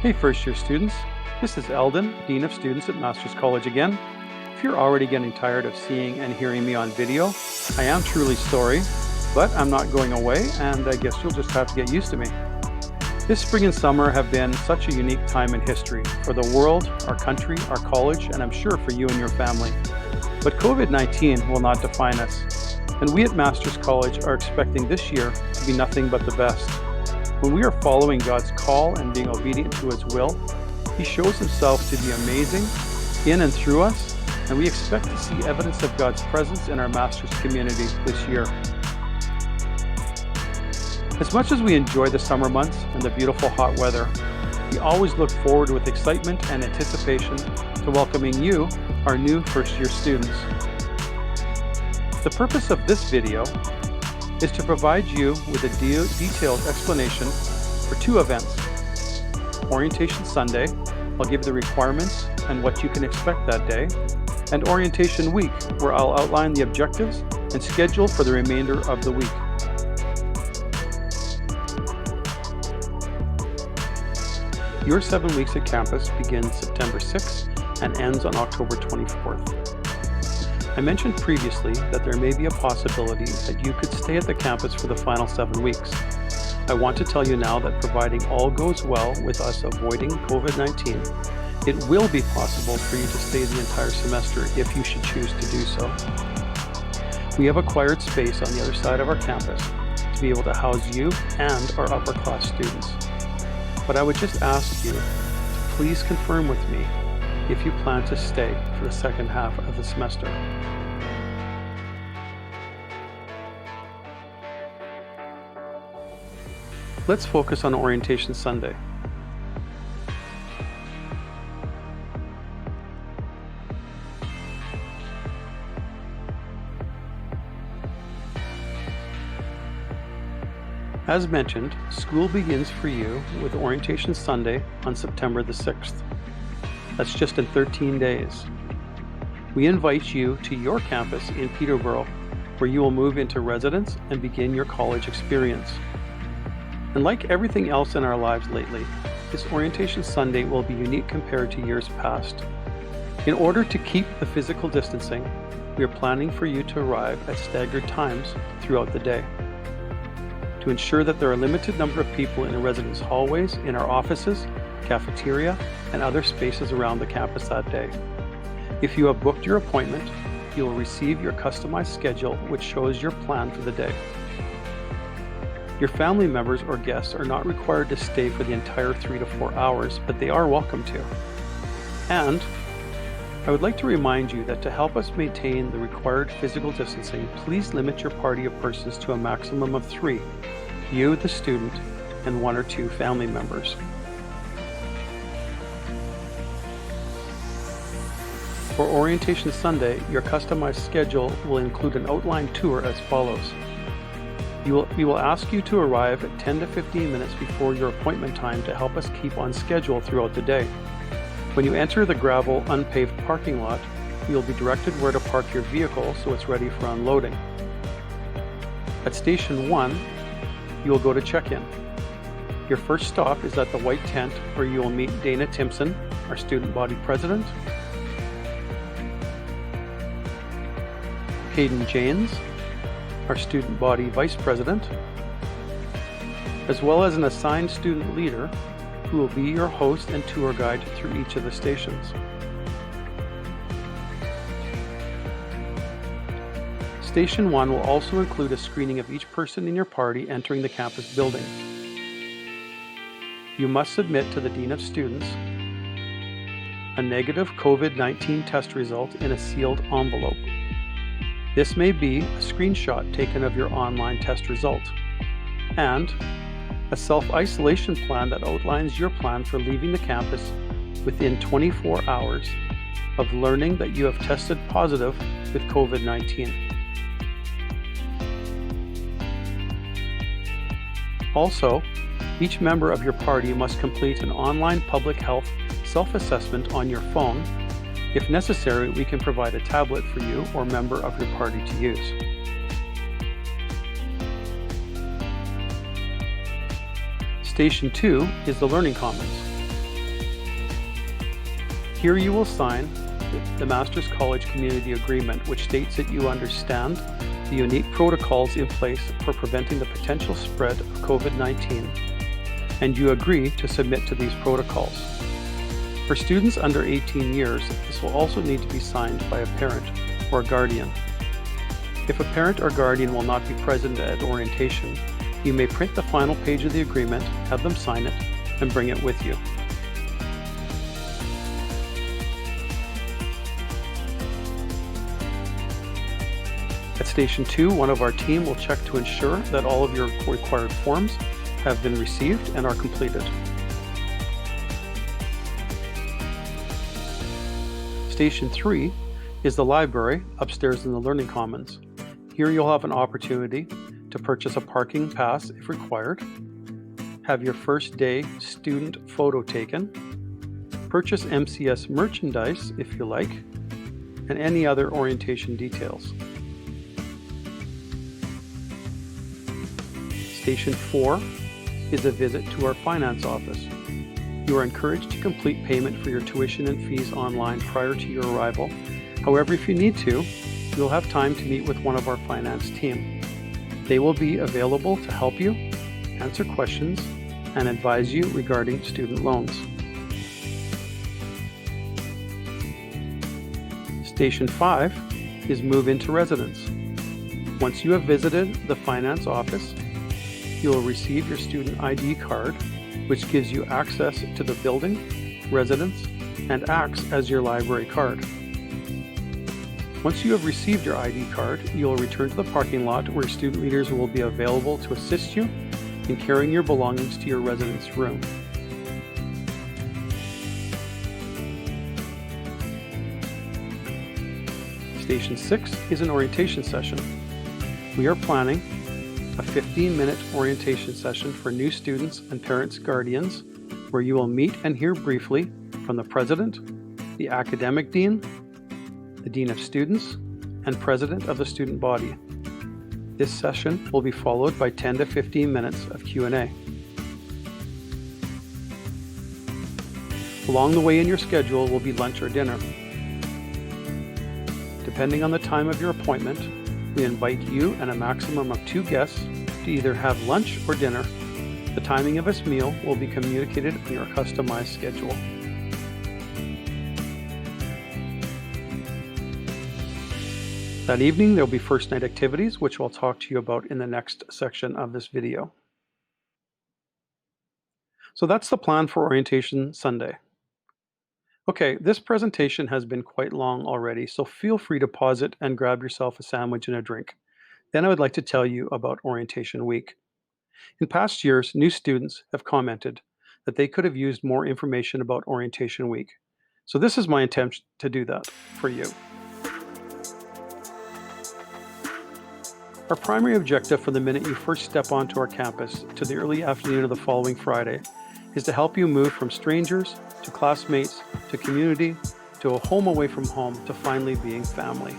Hey, first year students. This is Eldon, Dean of Students at Masters College again. If you're already getting tired of seeing and hearing me on video, I am truly sorry, but I'm not going away, and I guess you'll just have to get used to me. This spring and summer have been such a unique time in history for the world, our country, our college, and I'm sure for you and your family. But COVID-19 will not define us, and we at Masters College are expecting this year to be nothing but the best. When we are following God's call and being obedient to His will, He shows Himself to be amazing in and through us, and we expect to see evidence of God's presence in our Masters community this year. As much as we enjoy the summer months and the beautiful hot weather, we always look forward with excitement and anticipation to welcoming you, our new first-year students. The purpose of this video is to provide you with a detailed explanation for two events. Orientation Sunday, I'll give you the requirements and what you can expect that day, and Orientation Week, where I'll outline the objectives and schedule for the remainder of the week. Your 7 weeks at campus begins September 6th and ends on October 24th. I mentioned previously that there may be a possibility that you could stay at the campus for the final 7 weeks. I want to tell you now that providing all goes well with us avoiding COVID-19, it will be possible for you to stay the entire semester if you should choose to do so. We have acquired space on the other side of our campus to be able to house you and our upper class students. But I would just ask you to please confirm with me if you plan to stay for the second half of the semester. Let's focus on Orientation Sunday. As mentioned, school begins for you with Orientation Sunday on September the 6th. That's just in 13 days. We invite you to your campus in Peterborough, where you will move into residence and begin your college experience. And like everything else in our lives lately, this Orientation Sunday will be unique compared to years past. In order to keep the physical distancing, we are planning for you to arrive at staggered times throughout the day. To ensure that there are a limited number of people in the residence hallways, in our offices, cafeteria, and other spaces around the campus that day. If you have booked your appointment, you will receive your customized schedule which shows your plan for the day. Your family members or guests are not required to stay for the entire 3 to 4 hours, but they are welcome to. And I would like to remind you that to help us maintain the required physical distancing, please limit your party of persons to a maximum of 3, you, the student, and 1 or 2 family members. For Orientation Sunday, your customized schedule will include an outline tour as follows. We will ask you to arrive at 10 to 15 minutes before your appointment time to help us keep on schedule throughout the day. When you enter the gravel, unpaved parking lot, you will be directed where to park your vehicle so it's ready for unloading. At Station 1, you will go to check-in. Your first stop is at the white tent where you will meet Dana Timpson, our student body president, Hayden Janes, our student body vice president, as well as an assigned student leader who will be your host and tour guide through each of the stations. Station 1 will also include a screening of each person in your party entering the campus building. You must submit to the Dean of Students a negative COVID-19 test result in a sealed envelope. This may be a screenshot taken of your online test result, and a self-isolation plan that outlines your plan for leaving the campus within 24 hours of learning that you have tested positive with COVID-19. Also, each member of your party must complete an online public health self-assessment on your phone. If necessary, we can provide a tablet for you or member of your party to use. Station 2 is the Learning Commons. Here you will sign the Masters College Community Agreement, which states that you understand the unique protocols in place for preventing the potential spread of COVID-19, and you agree to submit to these protocols. For students under 18 years, this will also need to be signed by a parent or a guardian. If a parent or guardian will not be present at orientation, you may print the final page of the agreement, have them sign it, and bring it with you. At Station 2, one of our team will check to ensure that all of your required forms have been received and are completed. Station 3 is the library upstairs in the Learning Commons. Here you'll have an opportunity to purchase a parking pass if required, have your first day student photo taken, purchase MCS merchandise if you like, and any other orientation details. Station 4 is a visit to our finance office. You are encouraged to complete payment for your tuition and fees online prior to your arrival. However, if you need to, you'll have time to meet with one of our finance team. They will be available to help you, answer questions, and advise you regarding student loans. Station 5 is move into residence. Once you have visited the finance office, you will receive your student ID card, which gives you access to the building, residence, and acts as your library card. Once you have received your ID card, you will return to the parking lot where student leaders will be available to assist you in carrying your belongings to your residence room. Station 6 is an orientation session. We are planning a 15-minute orientation session for new students and parents' guardians, where you will meet and hear briefly from the president, the academic dean, the dean of students, and president of the student body. This session will be followed by 10 to 15 minutes of Q&A. Along the way in your schedule will be lunch or dinner. Depending on the time of your appointment, we invite you and a maximum of 2 guests to either have lunch or dinner. The timing of this meal will be communicated on your customized schedule. That evening, there will be first night activities, which I'll talk to you about in the next section of this video. So that's the plan for Orientation Sunday. Okay, this presentation has been quite long already, so feel free to pause it and grab yourself a sandwich and a drink. Then I would like to tell you about Orientation Week. In past years, new students have commented that they could have used more information about Orientation Week. So this is my attempt to do that for you. Our primary objective from the minute you first step onto our campus to the early afternoon of the following Friday is to help you move from strangers to classmates to community to a home away from home to finally being family.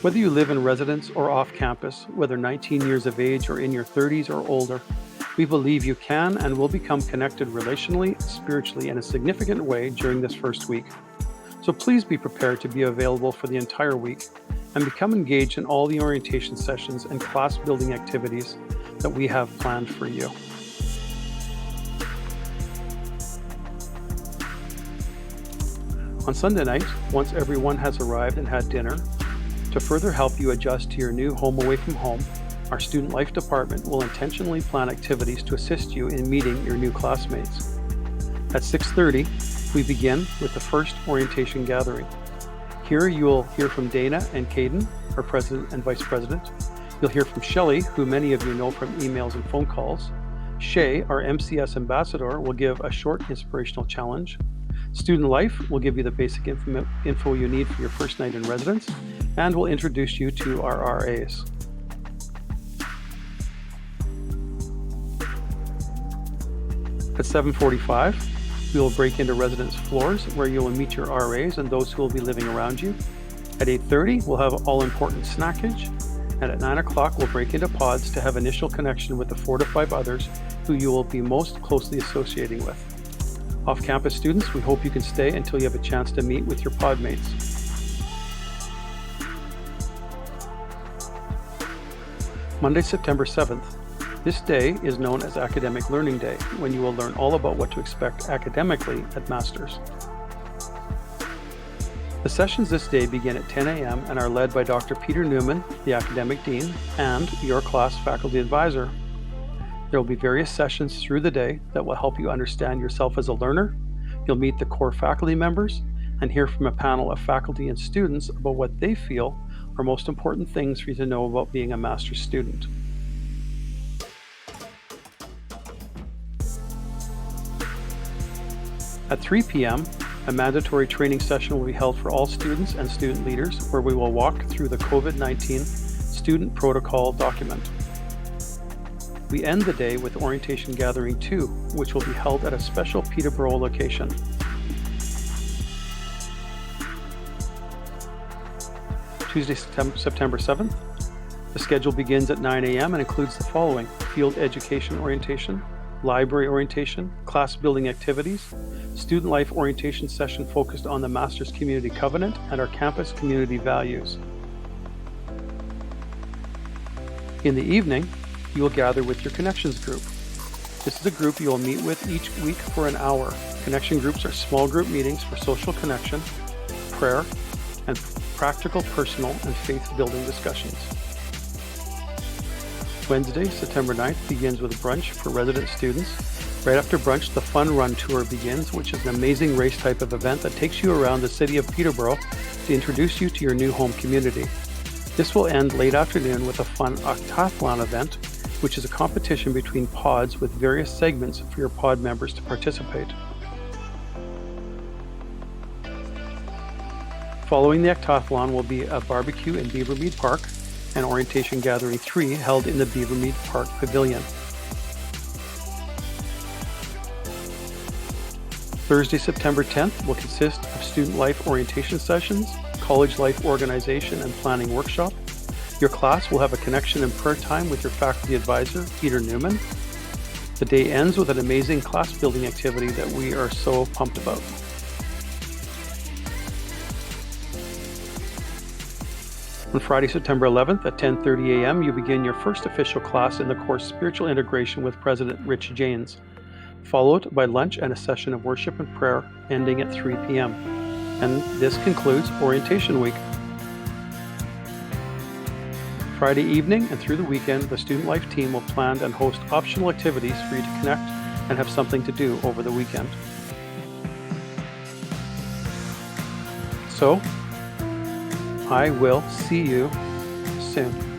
Whether you live in residence or off campus, whether 19 years of age or in your 30s or older, we believe you can and will become connected relationally, spiritually in a significant way during this first week. So please be prepared to be available for the entire week and become engaged in all the orientation sessions and class building activities that we have planned for you. On Sunday night, once everyone has arrived and had dinner, to further help you adjust to your new home away from home, our Student Life Department will intentionally plan activities to assist you in meeting your new classmates. At 6:30, we begin with the first orientation gathering. Here you will hear from Dana and Caden, our President and Vice President. You'll hear from Shelley, who many of you know from emails and phone calls. Shay, our MCS Ambassador, will give a short inspirational challenge. Student Life will give you the basic info you need for your first night in residence, and will introduce you to our RAs. At 7:45, we will break into residence floors where you will meet your RAs and those who will be living around you. At 8:30, we'll have all-important snackage, and at 9 o'clock, we'll break into pods to have initial connection with the 4 to 5 others who you will be most closely associating with. Off-campus students, we hope you can stay until you have a chance to meet with your pod mates. Monday, September 7th. This day is known as Academic Learning Day, when you will learn all about what to expect academically at Masters. The sessions this day begin at 10 a.m. and are led by Dr. Peter Newman, the Academic Dean, and your class faculty advisor. There will be various sessions through the day that will help you understand yourself as a learner. You'll meet the core faculty members and hear from a panel of faculty and students about what they feel are most important things for you to know about being a master's student. At 3 p.m., a mandatory training session will be held for all students and student leaders, where we will walk through the COVID-19 Student Protocol document. We end the day with Orientation Gathering 2, which will be held at a special Peterborough location. Tuesday, September 7th. The schedule begins at 9 a.m. and includes the following: field education orientation, library orientation, class building activities, student life orientation session focused on the Masters Community Covenant and our campus community values. In the evening, you will gather with your Connections group. This is a group you will meet with each week for an hour. Connection groups are small group meetings for social connection, prayer, and practical, personal, and faith-building discussions. Wednesday, September 9th begins with brunch for resident students. Right after brunch, the Fun Run Tour begins, which is an amazing race type of event that takes you around the city of Peterborough to introduce you to your new home community. This will end late afternoon with a fun octathlon event, which is a competition between pods with various segments for your pod members to participate. Following the octathlon will be a barbecue in Beavermead Park and Orientation Gathering 3 held in the Beavermead Park Pavilion. Thursday, September 10th will consist of student life orientation sessions, college life organization and planning workshop. Your class will have a connection and prayer time with your faculty advisor, Peter Newman. The day ends with an amazing class building activity that we are so pumped about. On Friday, September 11th at 10:30 a.m., you begin your first official class in the course Spiritual Integration with President Rich Janes, followed by lunch and a session of worship and prayer ending at 3 p.m. And this concludes Orientation Week. Friday evening and through the weekend, the Student Life team will plan and host optional activities for you to connect and have something to do over the weekend. So, I will see you soon.